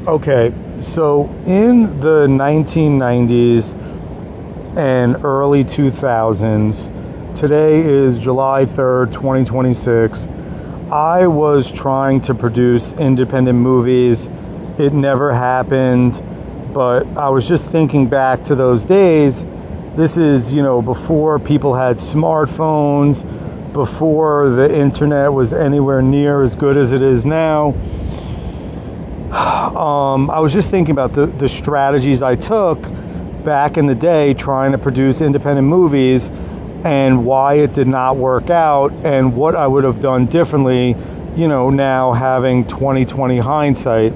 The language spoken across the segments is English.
Okay, so in the 1990s and early 2000s, today is July 3rd, 2026. I was trying to produce independent movies. It never happened, but I was just thinking back to those days. This is, before people had smartphones, before the internet was anywhere near as good as it is now. I was just thinking about the strategies I took back in the day trying to produce independent movies and why it did not work out and what I would have done differently, now having 20/20 hindsight.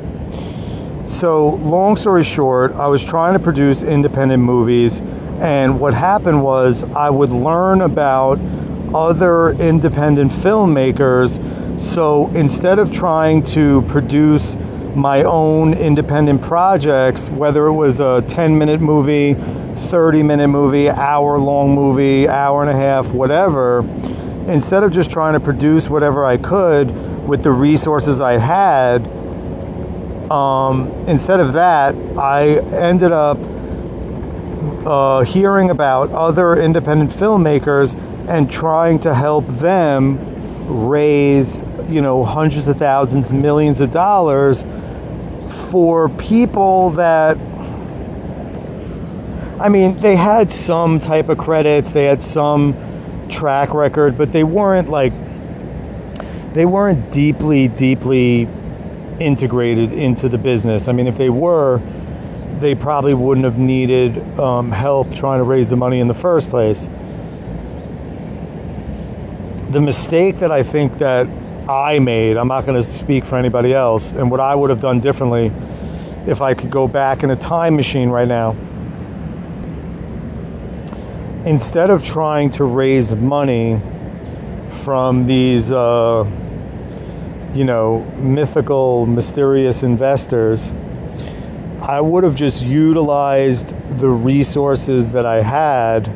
So long story short, I was trying to produce independent movies, and what happened was I would learn about other independent filmmakers. So instead of trying to produce my own independent projects, whether it was a 10-minute movie, 30-minute movie, hour-long movie, hour and a half, whatever, instead of just trying to produce whatever I could with the resources I had, instead of that, I ended up hearing about other independent filmmakers and trying to help them raise, hundreds of thousands, millions of dollars for people that, they had some type of credits, they had some track record, but they weren't deeply integrated into the business. If they were, they probably wouldn't have needed help trying to raise the money in the first place. The mistake that I think that I made, I'm not going to speak for anybody else, and what I would have done differently if I could go back in a time machine right now, instead of trying to raise money from these mythical, mysterious investors, I would have just utilized the resources that I had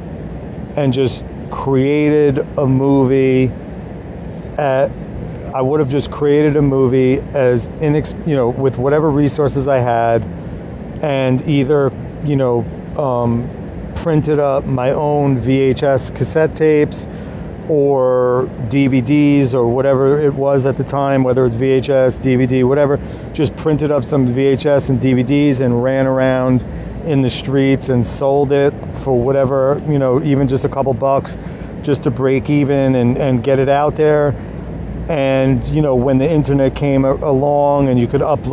and just created a movie I would have just created a movie as with whatever resources I had, and either printed up my own VHS cassette tapes or DVDs or whatever it was at the time, whether it's VHS, DVD, whatever, just printed up some VHS and DVDs and ran around in the streets and sold it for whatever, even just a couple bucks just to break even and get it out there. And, when the internet came along and you could upload